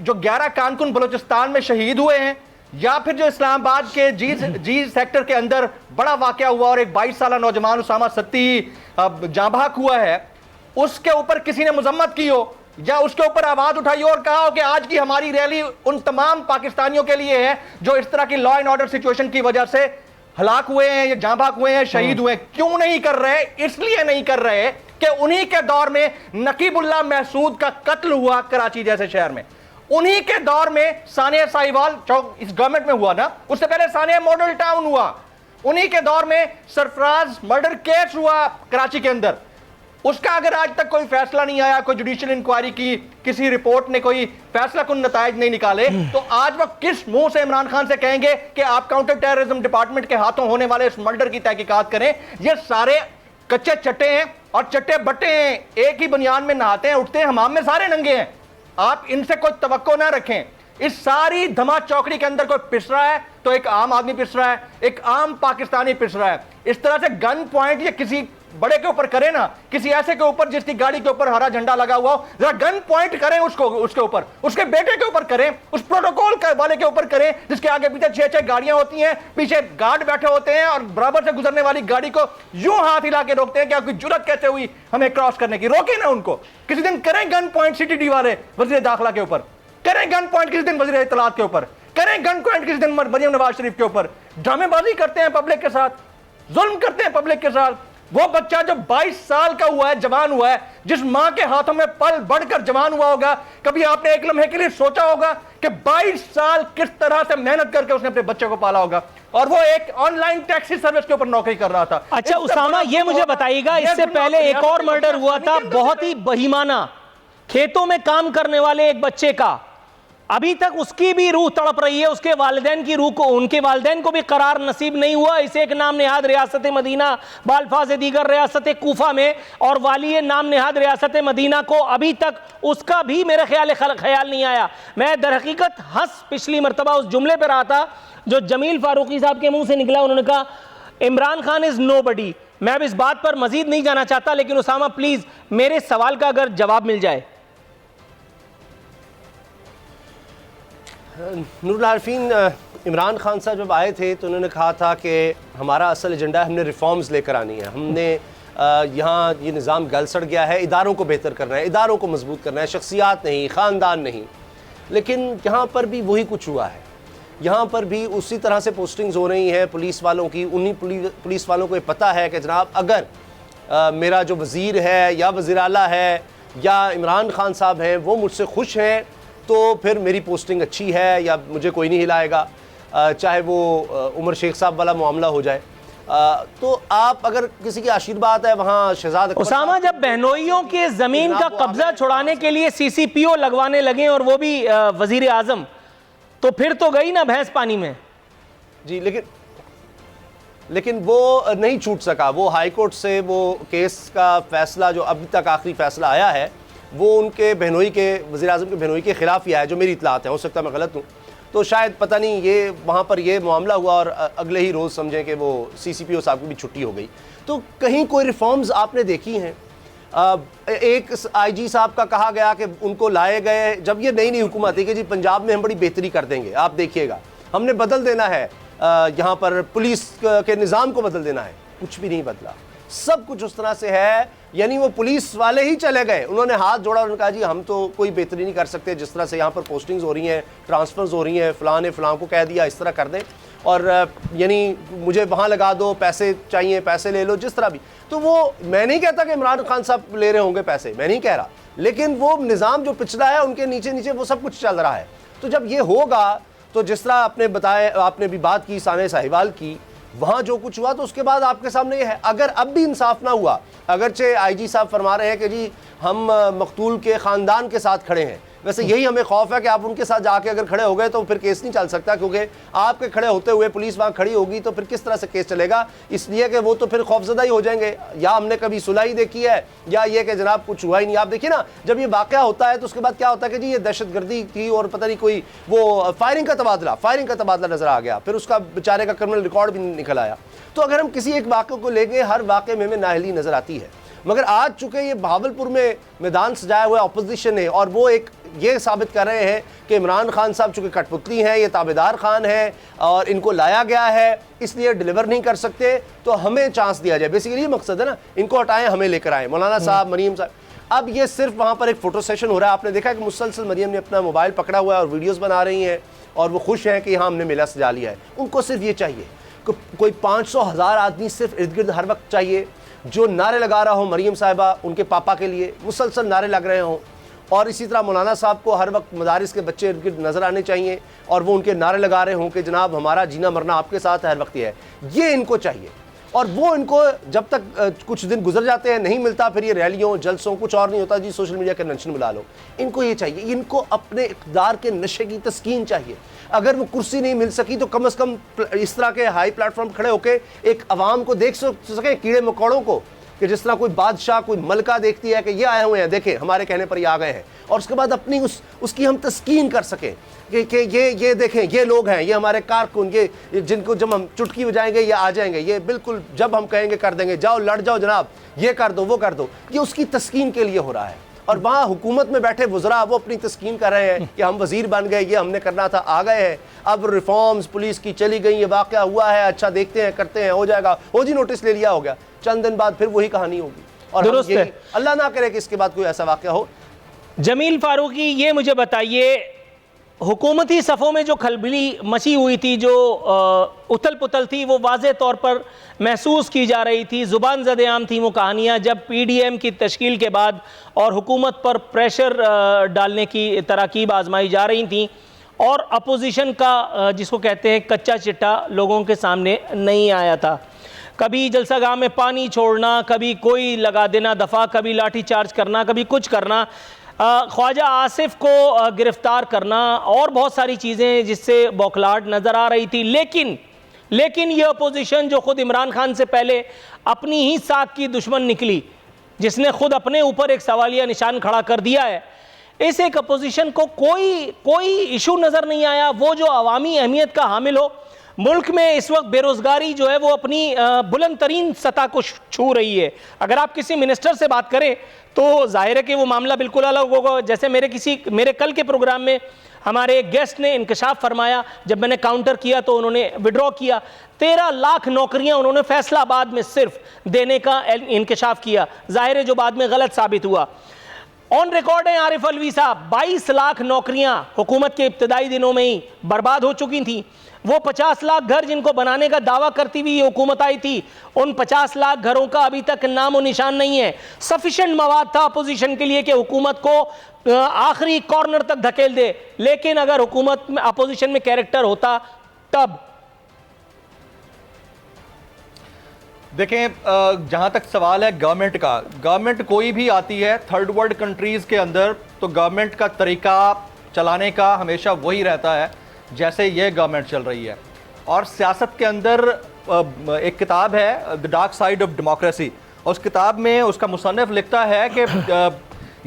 जो 11 कारकुन बलूचिस्तान में शहीद हुए हैं, या फिर जो इस्लामाबाद के जी सेक्टर के अंदर बड़ा वाकया हुआ और एक 22 साल नौजवान उसामा सत्ती जाँ बहक हुआ है, उसके ऊपर किसी ने मजम्मत की हो या उसके ऊपर आवाज उठाई हो और कहा हो कि आज की हमारी रैली उन तमाम पाकिस्तानियों के लिए है जो इस तरह की लॉ एंड ऑर्डर सिचुएशन की वजह से हलाक हुए हैं या जाँ बहक हुए हैं, शहीद हुए हैं? क्यों नहीं कर रहे? इसलिए नहीं कर रहे कि उन्हीं के दौर में नकीबुल्लाह महसूद का कत्ल हुआ कराची जैसे शहर में, उन्हीं के दौर में सानिया साहिवाल चौक इस गवर्नमेंट में हुआ ना, उससे पहले सानिया मॉडल टाउन हुआ, उन्हीं के दौर में सरफराज मर्डर केस हुआ कराची के अंदर, उसका अगर आज तक कोई फैसला नहीं आया, कोई जुडिशियल इंक्वायरी की किसी रिपोर्ट ने कोई फैसला कुन नताइज नहीं निकाले, तो आज वो किस मुंह से इमरान खान से कहेंगे कि आप काउंटर टेररिज्म डिपार्टमेंट के हाथों होने वाले इस मर्डर की तहकीकात करें? ये सारे कच्चे चट्टे हैं और चट्टे बट्टे हैं, एक ही बनियान में नहाते हैं, उठते हैं हमाम में, सारे नंगे हैं। आप इनसे कोई तवक्को ना रखें। इस सारी धमा चौकड़ी के अंदर कोई पिस रहा है तो एक आम आदमी पिस रहा है, एक आम पाकिस्तानी पिस रहा है। इस तरह से गन पॉइंट या किसी बड़े के ऊपर करें ना, किसी ऐसे के ऊपर जिसकी गाड़ी के ऊपर हरा झंडा लगा हुआ हो, जरा गन पॉइंट करें उसको, उसके ऊपर, उसके बेटे के ऊपर करें, उस प्रोटोकॉल वाले के ऊपर करें जिसके आगे पीछे 6-6 गाड़ियां होती हैं, पीछे गार्ड बैठे होते हैं और बराबर से गुजरने वाली गाड़ी को यूं हाथ हिला के रोकते हैं कि आपकी जुर्रत कैसे हुई हमें क्रॉस करने की? रोके ना उनको। किसी दिन करें गन पॉइंट सीटीडी वाले वजीर दाखिला के ऊपर, करें गन पॉइंट किसी दिन वजीर इत्तलात के ऊपर, करें गन पॉइंट किसी दिन मरियम नवाज शरीफ के ऊपर। ड्रामेबाजी करते हैं पब्लिक के साथ, जुल्म करते हैं पब्लिक के साथ। वो बच्चा जो 22 साल का हुआ है, जवान हुआ है, जिस मां के हाथों में पल बढ़कर जवान हुआ होगा, कभी आपने एक लम्हे के लिए सोचा होगा कि 22 साल किस तरह से मेहनत करके उसने अपने बच्चे को पाला होगा? और वो एक ऑनलाइन टैक्सी सर्विस के ऊपर नौकरी कर रहा था। अच्छा उसामा, ये मुझे बताइएगा, इससे पहले एक और मर्डर हुआ था बहुत ही बहिमाना, खेतों में काम करने वाले एक बच्चे का। अभी तक उसकी भी रूह तड़प रही है, उसके वालिदैन की रूह को, उनके वालिदैन को भी करार नसीब नहीं हुआ। इसे एक नाम नेहाद रियासत मदीना बाल्फाज दीगर रियासत कूफा में, और वाली नाम नेहाद रियासत मदीना को अभी तक उसका भी मेरे ख्याल नहीं आया। मैं दर हकीकत हंस पिछली मरतबा उस जुमले पर रहा था जो जमील फारूकी साहब के मुंह से निकला। उन्होंने कहा इमरान खान इज नोबडी। मैं अब इस बात पर मजीद नहीं जाना चाहता, लेकिन उसामा प्लीज मेरे सवाल का अगर जवाब मिल जाए। नूरुल आरिफीन, इमरान खान साहब जब आए थे तो उन्होंने कहा था कि हमारा असल एजेंडा है, हमने रिफॉर्म्स लेकर आनी है, हमने यहाँ ये निज़ाम गल सड़ गया है, इदारों को बेहतर करना है, इदारों को मजबूत करना है, शख्सियात नहीं, ख़ानदान नहीं। लेकिन यहाँ पर भी वही कुछ हुआ है। यहाँ पर भी उसी तरह से पोस्टिंग्स हो रही हैं पुलिस वालों की। उन्हीं पुलिस वालों को ये पता है कि जनाब अगर मेरा जो वज़ीर है या वज़ीर आला है या इमरान खान साहब हैं वो मुझसे खुश हैं तो फिर मेरी पोस्टिंग अच्छी है या मुझे कोई नहीं हिलाएगा, चाहे वो उमर शेख साहब वाला मामला हो जाए। तो आप अगर किसी की आशीर्वाद है वहाँ शहजाद उसामा, जब बहनोइयों के ज़मीन का कब्जा छुड़ाने के लिए CCPO लगवाने लगे और वो भी वज़ीर आज़म, तो फिर तो गई ना भैंस पानी में। जी, लेकिन वो नहीं छूट सका। वो हाई कोर्ट से वो केस का फैसला जो अभी तक आखिरी फैसला आया है वो उनके बहनोई के, वज़ीर आज़म के बहनोई के ख़िलाफ़ ही आया, जो मेरी इत्तलात है, हो सकता है मैं गलत हूँ। तो शायद पता नहीं ये वहाँ पर ये मामला हुआ और अगले ही रोज़ समझें कि वो CCPO साहब की भी छुट्टी हो गई। तो कहीं कोई रिफॉर्म्स आपने देखी हैं? एक IG साहब का कहा गया कि उनको लाए गए जब ये नई हुकूमत है कि जी पंजाब में हम बड़ी बेहतरी कर देंगे, आप देखिएगा, हमने बदल देना है, यहाँ पर पुलिस के निज़ाम को बदल देना है। कुछ भी नहीं बदला, सब कुछ उस तरह से है। यानी वो पुलिस वाले ही चले गए, उन्होंने हाथ जोड़ा, उन्होंने कहा जी हम तो कोई बेहतरी नहीं कर सकते, जिस तरह से यहाँ पर पोस्टिंग्स हो रही हैं, ट्रांसफ़र्स हो रही हैं, फ़लाँ ने फ़लाँ को कह दिया इस तरह कर दें, और यानी मुझे वहाँ लगा दो, पैसे चाहिए पैसे ले लो, जिस तरह भी। तो वो मैं नहीं कहता कि इमरान खान साहब ले रहे होंगे पैसे, मैं नहीं कह रहा, लेकिन वो निज़ाम जो पिछड़ा है उनके नीचे नीचे वो सब कुछ चल रहा है। तो जब ये होगा तो जिस तरह आपने बताया, आपने भी बात की साने साहिवाल की, वहाँ जो कुछ हुआ तो उसके बाद आपके सामने ये है। अगर अब भी इंसाफ ना हुआ, अगरचे IG साहब फरमा रहे हैं कि जी हम मकतूल के ख़ानदान के साथ खड़े हैं, वैसे यही हमें खौफ है कि आप उनके साथ जाके अगर खड़े हो गए तो फिर केस नहीं चल सकता, क्योंकि आपके खड़े होते हुए पुलिस वहाँ खड़ी होगी तो फिर किस तरह से केस चलेगा। इसलिए कि वो तो फिर खौफजदा ही हो जाएंगे, या हमने कभी सुलह ही देखी है या ये कि जनाब कुछ हुआ ही नहीं। आप देखिए ना, जब ये वाक़या होता है तो उसके बाद क्या होता है कि जी ये दहशतगर्दी थी और पता नहीं कोई वो फायरिंग का तबादला नज़र आ गया, फिर उसका बेचारे का क्रिमिनल रिकॉर्ड भी निकल आया। तो अगर हम किसी एक वाक़े को लेंगे, हर वाक़े में हमें नाअहली नज़र आती है। मगर आज चूँकि ये बहावलपुर में मैदान सजाया हुआ अपोजिशन है और वो एक ये साबित कर रहे हैं कि इमरान खान साहब चूँकि कठपुतली हैं, ये ताबेदार खान है और इनको लाया गया है इसलिए डिलीवर नहीं कर सकते, तो हमें चांस दिया जाए। बेसिकली ये मकसद है ना, इनको हटाएं हमें लेकर आएँ, मौलाना साहब, मरीम साहब। अब ये सिर्फ वहाँ पर एक फ़ोटो सेशन हो रहा है। आपने देखा कि मुसलसल मरीम ने अपना मोबाइल पकड़ा हुआ है और वीडियोज़ बना रही हैं और वो खुश हैं कि हाँ हमने मेला सजा लिया है। उनको सिर्फ ये चाहिए, कोई 500,000 आदमी सिर्फ इर्द गिर्द हर वक्त चाहिए जो नारे लगा रहा हो, मरीम साहिबा उनके पापा के लिए मुसलसल नारे लग रहे हों, और इसी तरह मौलाना साहब को हर वक्त मदारिस के बच्चे इर्द गिर्द नज़र आने चाहिए और वो उनके नारे लगा रहे हों कि जनाब हमारा जीना मरना आपके साथ हर वक्त ये इनको चाहिए। और वो इनको जब तक कुछ दिन गुजर जाते हैं नहीं मिलता, फिर ये रैलियों जलसों कुछ और नहीं होता जी, सोशल मीडिया कन्वेंशन बुला लो, इनको ये चाहिए, इनको अपने इक़्तिदार के नशे की तस्कीन चाहिए। अगर वो कुर्सी नहीं मिल सकी तो कम से कम इस तरह के हाई प्लेटफॉर्म खड़े होकर एक आवाम को देख सके, कीड़े मकोड़ों को, कि जिस तरह कोई बादशाह कोई मलका देखती है कि ये आए हुए हैं, देखें हमारे कहने पर ये आ गए हैं, और उसके बाद अपनी उसकी हम तस्कीन कर सकें कि ये देखें ये लोग हैं, ये हमारे कारकुन, ये जिनको जब हम चुटकी बजाएंगे ये आ जाएंगे, ये बिल्कुल जब हम कहेंगे कर देंगे, जाओ लड़ जाओ जनाब, ये कर दो वो कर दो। ये उसकी तस्कीन के लिए हो रहा है। और वहाँ हुकूमत में बैठे वज़रा वो अपनी तस्कीन कर रहे हैं कि हम वज़ीर बन गए, ये हमने करना था, आ गए हैं, अब रिफॉर्म्स पुलिस की चली गई, ये वाक़या हुआ है, अच्छा देखते हैं करते हैं, हो जाएगा, हो जी नोटिस ले लिया, हो गया, चंद दिन बाद फिर वही कहानी होगी। और अल्लाह ना करे कि इसके बाद कोई ऐसा वाक़या हो। जमील फारूकी, ये मुझे बताइए, हुकूमती सफ़ों में जो खलबली मची हुई थी, जो उथल पुथल थी, वो वाज़े तौर पर महसूस की जा रही थी, ज़ुबान ज़द-ए-आम थी वो कहानियाँ, जब PDM की तश्कील के बाद और हुकूमत पर प्रेशर डालने की तराकीब आजमाई जा रही थी, और अपोजिशन का जिसको कहते हैं कच्चा चिट्टा लोगों के सामने नहीं आया था। कभी जलसागाह में पानी छोड़ना, कभी कोई लगा देना दफ़ा, कभी लाठी चार्ज करना, कभी कुछ करना, ख्वाजा आसिफ को गिरफ़्तार करना, और बहुत सारी चीज़ें जिससे बौखलाहट नज़र आ रही थी। लेकिन ये अपोजिशन जो ख़ुद इमरान खान से पहले अपनी ही साख की दुश्मन निकली, जिसने ख़ुद अपने ऊपर एक सवालिया निशान खड़ा कर दिया है, इस एक अपोजिशन को कोई इशू नज़र नहीं आया। वो जो अवामी अहमियत का हामिल हो, मुल्क में इस वक्त बेरोज़गारी जो है वो अपनी बुलंद तरीन सतह को छू रही है। अगर आप किसी मिनिस्टर से बात करें तो जाहिर है कि वो मामला बिल्कुल अलग होगा। जैसे मेरे कल के प्रोग्राम में हमारे एक गेस्ट ने इंकशाफ फरमाया, जब मैंने काउंटर किया तो उन्होंने विड्रॉ किया, 13 लाख नौकरियां उन्होंने फैसलाबाद में सिर्फ देने का इंकशाफ किया, जाहिर है जो बाद में गलत साबित हुआ। ऑन रिकॉर्ड है आरिफ अलवी साहब, 22 लाख नौकरियां हुकूमत के इब्तदाई दिनों में ही बर्बाद हो चुकी थी। वो 50 लाख घर जिनको बनाने का दावा करती हुई ये हुकूमत आई थी, उन 50 लाख घरों का अभी तक नाम और निशान नहीं है। सफिशेंट मवाद था अपोजिशन के लिए कि हुकूमत को आखिरी कॉर्नर तक धकेल दे, लेकिन अगर हुकूमत में अपोजिशन में कैरेक्टर होता तब। देखें, जहां तक सवाल है गवर्नमेंट का, गवर्नमेंट कोई भी आती है थर्ड वर्ल्ड कंट्रीज़ के अंदर तो गवर्नमेंट का तरीका चलाने का हमेशा वही रहता है जैसे ये गवर्नमेंट चल रही है। और सियासत के अंदर एक किताब है the dark side of democracy, उस किताब में उसका मुसन्निफ लिखता है कि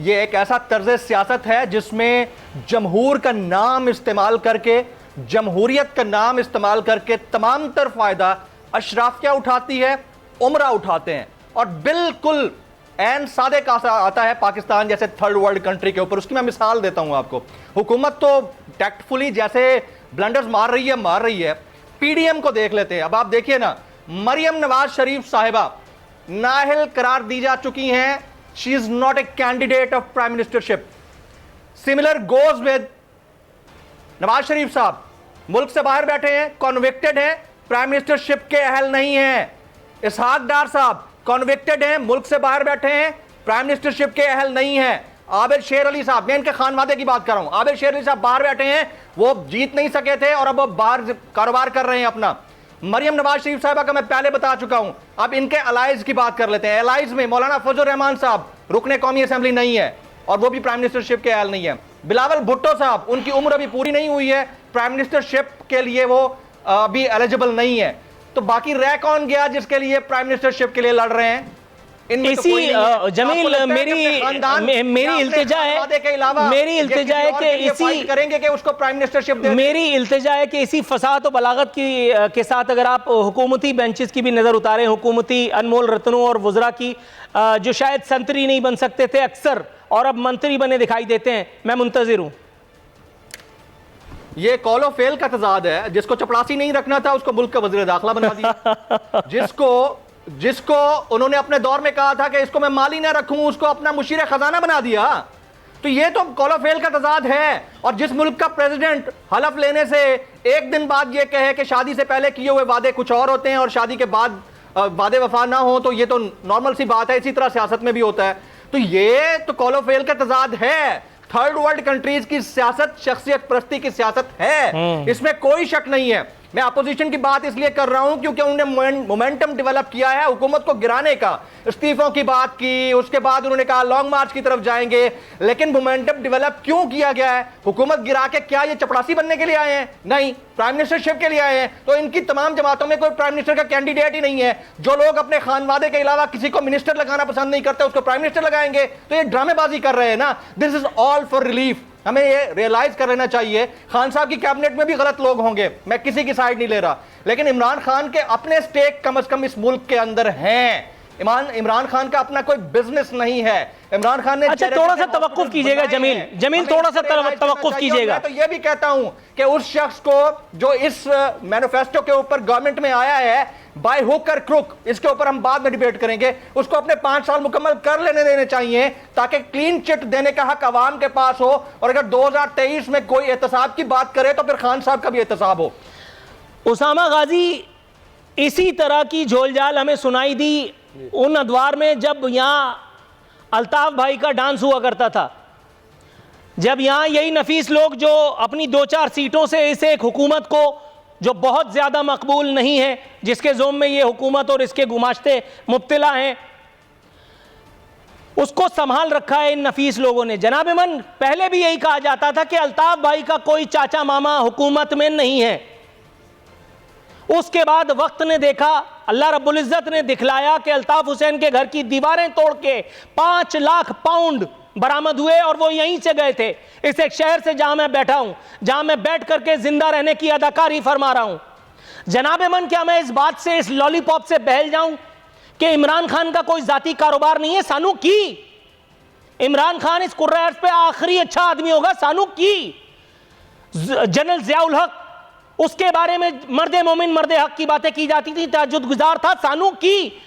ये एक ऐसा तर्ज सियासत है जिसमें जमहूर का नाम इस्तेमाल करके, जमहूरियत का नाम इस्तेमाल करके तमाम तर फायदा अशराफिया उठाती है, उमरा उठाते हैं। और बिल्कुल एन सादे का आता है पाकिस्तान जैसे थर्ड वर्ल्ड कंट्री के ऊपर। उसकी मैं मिसाल देता हूं आपको। हुकूमत तो टैक्टफुली जैसे ब्लंडर्स मार रही है। पीडीएम को देख लेते हैं। अब आप देखिए ना, मरियम नवाज शरीफ साहिबा नाअहल करार दी जा चुकी हैं। She is not a candidate of prime ministership. Similar goes with Nawaz Sharif साहब, मुल्क से बाहर बैठे हैं, कॉन्विक्टेड हैं, प्राइम मिनिस्टरशिप के अहल नहीं हैं। इसहाक डार साहब कॉन्विक्टेड हैं, मुल्क से बाहर बैठे हैं, प्राइम मिनिस्टरशिप के अहल नहीं हैं। आबिद शेर अली साहब, मैं इनके खानवादे की बात कर रहा हूं, आबिद शेर अली साहब बाहर बैठे हैं, वो जीत नहीं सके थे और अब वो बाहर कारोबार कर रहे हैं अपना। मरियम नवाज शरीफ साहिबा का मैं पहले बता चुका हूं। अब इनके अलाइज की बात कर लेते हैं। अलाइज में मौलाना फजल रहमान साहब रुकने कौमी असेंबली नहीं है और वो भी प्राइम मिनिस्टरशिप के अहल नहीं है। बिलावल भुट्टो साहब, उनकी उम्र अभी पूरी नहीं हुई है, प्राइम मिनिस्टरशिप के लिए वो अभी एलिजिबल नहीं है। तो बाकी रह कौन गया जिसके लिए प्राइम मिनिस्टरशिप के लिए लड़ रहे हैं? इसी जमील मेरी इल्तिजा है कि इसी करेंगे कि उसको प्राइम मिनिस्टरशिप दे। मेरी इल्तिजा है कि इसी फसाद और बलागत के साथ अगर आप हुकूमती बेंचेस की भी नजर उतारें, हुकूमती अनमोल रत्नों और वुज़रा की जो शायद संतरी नहीं बन सकते थे अक्सर और अब मंत्री बने दिखाई देते हैं, मैं मुंतजिर हूं। ये कॉल ऑफ फेल का तजाद है। जिसको चपड़ासी नहीं रखना था उसको मुल्क का वज़ीर दाखिला बना दिया। जिसको उन्होंने अपने दौर में कहा था कि इसको मैं माली ना रखूं, उसको अपना मुशीर खजाना बना दिया। तो ये तो कॉल ऑफ फेल का तजाद है। और जिस मुल्क का प्रेसिडेंट हलफ लेने से एक दिन बाद ये कहे कि शादी से पहले किए हुए वादे कुछ और होते हैं और शादी के बाद वादे वफा ना हो, तो ये तो नॉर्मल सी बात है। इसी तरह सियासत में भी होता है। तो ये तो कॉल ऑफ फेल का तजाद है। थर्ड वर्ल्ड कंट्रीज की सियासत शख्सियत परस्ती की सियासत है, इसमें कोई शक नहीं है। मैं अपोजिशन की बात इसलिए कर रहा हूं क्योंकि उन्होंने मोमेंटम डेवलप किया है हुकूमत को गिराने का। इस्तीफों की बात की, उसके बाद उन्होंने कहा लॉन्ग मार्च की तरफ जाएंगे, लेकिन मोमेंटम डेवलप क्यों किया गया है? हुकूमत गिरा के क्या ये चपड़ासी बनने के लिए आए हैं? नहीं, प्राइम मिनिस्टरशिप के लिए आए हैं। तो इनकी तमाम जमातों में कोई प्राइम मिनिस्टर का कैंडिडेट ही नहीं है। जो लोग अपने खानवादे के अलावा किसी को मिनिस्टर लगाना पसंद नहीं करते उसको प्राइम मिनिस्टर लगाएंगे। तो ये ड्रामेबाजी कर रहे हैं ना। This is all for relief. हमें ये रियलाइज कर लेना चाहिए। खान साहब की कैबिनेट में भी गलत लोग होंगे, मैं किसी की साइड नहीं ले रहा, लेकिन इमरान खान के अपने स्टेक कम से कम इस मुल्क के अंदर हैं। इमरान खान का अपना कोई बिजनेस नहीं है। इमरान खान ने अच्छा थोड़ा सा तवक्कुफ कीजिएगा जमील थोड़ा सा तवक्कुफ कीजिएगा। तो ये भी कहता हूं कि उस शख्स को जो इस मैनिफेस्टो के ऊपर गवर्नमेंट में आया है बाय हुक और क्रुक, इसके ऊपर हम बाद में डिबेट करेंगे, उसको अपने 5 साल मुकम्मल कर लेने देने चाहिए ताकि क्लीन चिट देने का हक अवाम के पास हो। और अगर 2023 में कोई एहतसाब की बात करे तो फिर खान साहब का भी एहतसाब हो। उसामा गाजी इसी तरह की झोलझाल हमें सुनाई दी उन अदवार में जब यहां अल्ताफ भाई का डांस हुआ करता था, जब यहां यही नफीस लोग जो अपनी 2-4 सीटों से इस एक हुकूमत को जो बहुत ज्यादा मकबूल नहीं है, जिसके जोम में ये हुकूमत और इसके गुमाश्ते मुब्तला हैं, उसको संभाल रखा है इन नफीस लोगों ने। जनाब मन, पहले भी यही कहा जाता था कि अल्ताफ भाई का कोई चाचा मामा हुकूमत में नहीं है। उसके बाद वक्त ने देखा, अल्लाह रब्बुल इज्जत ने दिखलाया कि अल्ताफ हुसैन के घर की दीवारें तोड़ के 5 लाख पाउंड बरामद हुए और वो यहीं से गए थे, इस एक शहर से जहां मैं बैठा हूं, जहां मैं बैठ करके जिंदा रहने की अदाकारी फरमा रहा हूं। जनाब मन, क्या मैं इस बात से, इस लॉलीपॉप से बहल जाऊं कि इमरान खान का कोई जाती कारोबार नहीं है? सानू की इमरान खान इस कुर्रार्स पे आखिरी अच्छा आदमी होगा। सानू की जनरल जियाउल हक, उसके बारे में मर्दे मोमिन मर्दे हक की बातें की जाती थी, तहज्जुद गुजार था। सानू की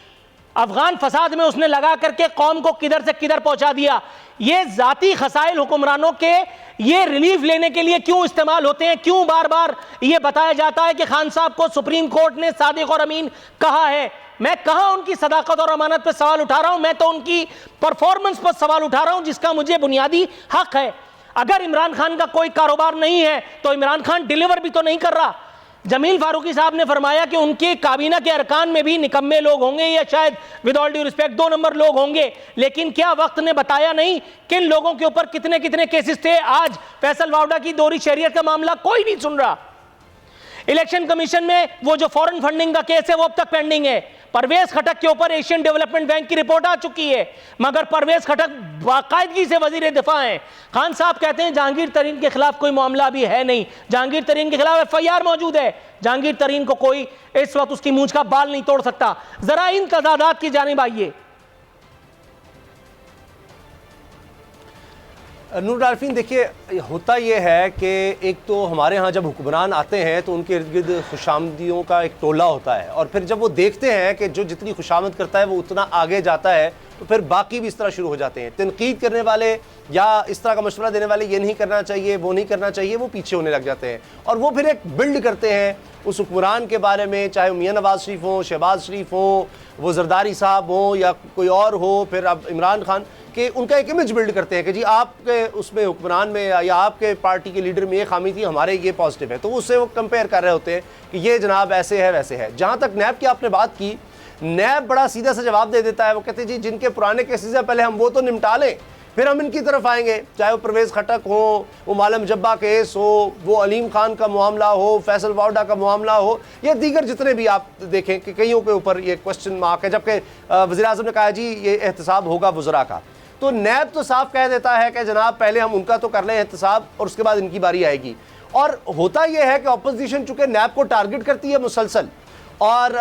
अफगान फसाद में उसने लगा करके कौम को किधर से किधर पहुंचा दिया। ये जाती खसाइल हुक्मरानों के ये रिलीफ लेने के लिए क्यों इस्तेमाल होते हैं? क्यों बार बार ये बताया जाता है कि खान साहब को सुप्रीम कोर्ट ने सादिक और अमीन कहा है? मैं कहां उनकी सदाकत और अमानत पर सवाल उठा रहा हूं? मैं तो उनकी परफॉर्मेंस पर सवाल उठा रहा हूं, जिसका मुझे बुनियादी हक है। अगर इमरान खान का कोई कारोबार नहीं है तो इमरान खान डिलीवर भी तो नहीं कर रहा। जमील फारूकी साहब ने फरमाया कि उनके काबीना के अरकान में भी निकम्मे लोग होंगे या शायद with all due respect 2 number लोग होंगे, लेकिन क्या वक्त ने बताया नहीं किन लोगों के ऊपर कितने कितने केसेस थे। आज फैसल वावडा की दोहरी शरीयत का मामला कोई नहीं सुन रहा। इलेक्शन कमीशन में वो जो फॉरेन फंडिंग का केस है वो अब तक पेंडिंग है। परवेज खटक के ऊपर एशियन डेवलपमेंट बैंक की रिपोर्ट आ चुकी है, मगर परवेज खटक बाकायदगी से वजीर दिफा हैं। खान साहब कहते हैं जहांगीर तरीन के खिलाफ कोई मामला अभी है नहीं, जहांगीर तरीन के खिलाफ FIR मौजूद है। जहांगीर तरीन को कोई इस वक्त उसकी मूंछ का बाल नहीं तोड़ सकता। जरा इन तजादात की जानिब आइए। नूर आलफीन, देखिए होता यह है कि एक तो हमारे यहाँ जब हुक्मरान आते हैं तो उनके इर्द गिर्द खुशामदियों का एक टोला होता है, और फिर जब वो देखते हैं कि जो जितनी खुशामद करता है वो उतना आगे जाता है तो फिर बाकी भी इस तरह शुरू हो जाते हैं। तनकीद करने वाले या इस तरह का मशवरा देने वाले ये नहीं करना चाहिए, वो नहीं करना चाहिए, वो पीछे होने लग जाते हैं और वो फिर एक बिल्ड करते हैं उस हुक्मरान के बारे में, चाहे मियां नवाज शरीफ हो, शहबाज शरीफ हो, वो जरदारी साहब हो या कोई और हो, फिर अब इमरान खान, कि उनका एक इमेज बिल्ड करते हैं कि जी आपके उसमें हुक्मरान में या आपके पार्टी के लीडर में ये खामी थी, हमारे ये पॉजिटिव है, तो उससे वो कंपेयर कर रहे होते हैं कि ये जनाब ऐसे है वैसे है। जहाँ तक नैब की आपने बात की, नैब बड़ा सीधा सा जवाब दे देता है। वो कहते हैं जी जिनके पुराने केसेस हैं पहले हम वो तो निपटा लें, फिर हम इनकी तरफ आएंगे, चाहे वो परवेज खटक हो, वो मालम जब्बा केस हो, वो अलीम खान का मामला हो, फैसल वावडा का मामला हो, या दीगर जितने भी आप देखें कि कईयों के ऊपर ये क्वेश्चन मार्क है, जबकि वज़ीर आज़म ने कहा जी ये एहतसाब होगा वज़रा का। तो नैब तो साफ कह देता है कि जनाब पहले हम उनका तो कर लें एहतसाब और उसके बाद इनकी बारी आएगी। और होता यह है कि अपोजिशन चूँकि नैब को टारगेट करती है मुसलसल, और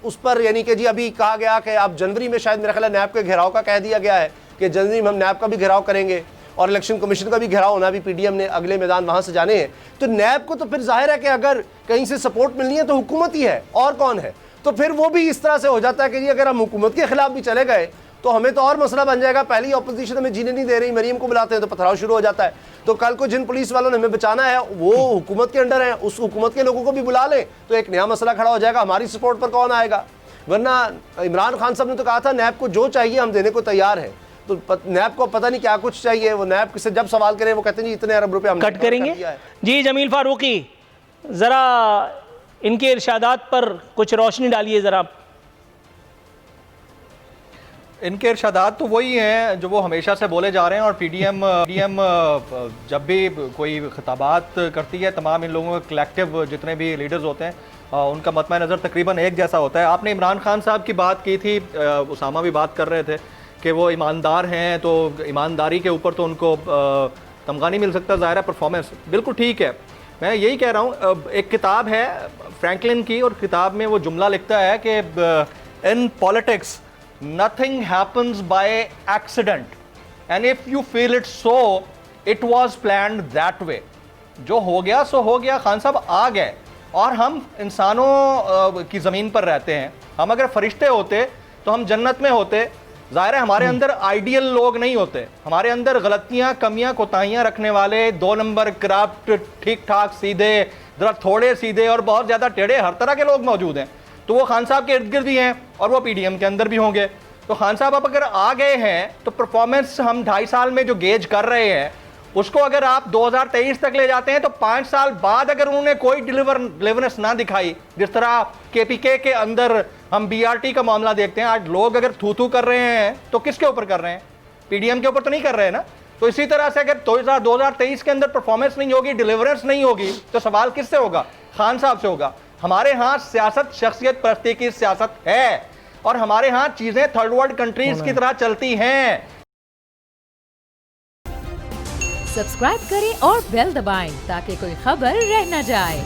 उस पर यानी कि जी अभी कहा गया कि आप जनवरी में शायद मेरा ख्याल है नैब के घेराव का कह दिया गया है कि जनवरी में हम नैब का भी घेराव करेंगे और इलेक्शन कमीशन का भी घेराव होना भी PDM ने अगले मैदान वहाँ से जाने हैं। तो नैब को तो फिर जाहिर है कि अगर कहीं से सपोर्ट मिलनी है तो हुकूमत ही है, और कौन है। तो फिर वो भी इस तरह से हो जाता है कि जी अगर हम हुकूमत के खिलाफ भी चले गए तो हमें तो और मसला बन जाएगा, पहली अपोजिशन हमें जीने नहीं दे रही, मरीम को बुलाते हैं तो पथराव शुरू हो जाता है। तो कल को जिन पुलिस वालों ने हमें बचाना है वो हुकूमत के अंडर है, उस हुकूमत के लोगों को भी बुला लें तो एक नया मसला खड़ा हो जाएगा, हमारी सपोर्ट पर कौन आएगा। वरना इमरान खान साहब ने तो कहा था नैब को जो चाहिए हम देने को तैयार हैं, तो नैब को पता नहीं क्या कुछ चाहिए। वो नैब से जब सवाल करें वो कहते हैं जी इतने अरब रुपए हम कट करेंगे। जी जमील फारूकी, ज़रा इनके इरशादात पर कुछ रोशनी डालिए ज़रा। इनके इरशादात तो वही हैं जो वो हमेशा से बोले जा रहे हैं, और PDM जब भी कोई खिताबात करती है तमाम इन लोगों के कलेक्टिव जितने भी लीडर्स होते हैं उनका मतमा नज़र तकरीबन एक जैसा होता है। आपने इमरान खान साहब की बात की थी, उसामा भी बात कर रहे थे कि वो ईमानदार हैं, तो ईमानदारी के ऊपर तो उनको तमगा नहीं मिल सकता, ज़ाहिर है परफॉर्मेंस बिल्कुल ठीक है। मैं यही कह रहा हूँ, एक किताब है फ्रैंकलिन की और किताब में वो जुमला लिखता है कि in politics nothing happens by accident and if you feel it so it was planned that way। जो हो गया सो हो गया, खान साहब आ गए, और हम इंसानों की ज़मीन पर रहते हैं। हम अगर फरिश्ते होते तो हम जन्नत में होते। ज़ाहिर है हमारे अंदर आइडियल लोग नहीं होते, हमारे अंदर गलतियां कमियां कोताहियां रखने वाले, 2 नंबर करप्ट, ठीक ठाक सीधे, जरा थोड़े सीधे और बहुत ज़्यादा टेढ़े, हर तरह के लोग मौजूद हैं। तो वो खान साहब के इर्द गिर्द ही हैं और वो PDM के अंदर भी होंगे। तो खान साहब अब अगर आ गए हैं तो परफॉर्मेंस हम 2.5 साल में जो गेज कर रहे हैं उसको अगर आप 2023 तक ले जाते हैं तो 5 साल बाद अगर उन्होंने कोई डिलीवरेंस ना दिखाई, जिस तरह KPK के अंदर हम BRT का मामला देखते हैं, आज लोग अगर थू कर रहे हैं तो किसके ऊपर कर रहे हैं? PDM के ऊपर तो नहीं कर रहे हैं ना। तो इसी तरह से अगर 2023 के अंदर परफॉर्मेंस नहीं होगी, डिलीवरेंस नहीं होगी, तो सवाल किससे होगा? खान साहब से होगा। हमारे यहाँ सियासत शख्सियत परस्ती की सियासत है और हमारे यहाँ चीजें थर्ड वर्ल्ड कंट्रीज की तरह चलती हैं। सब्सक्राइब करें और बेल दबाएं ताकि कोई खबर रह न जाए।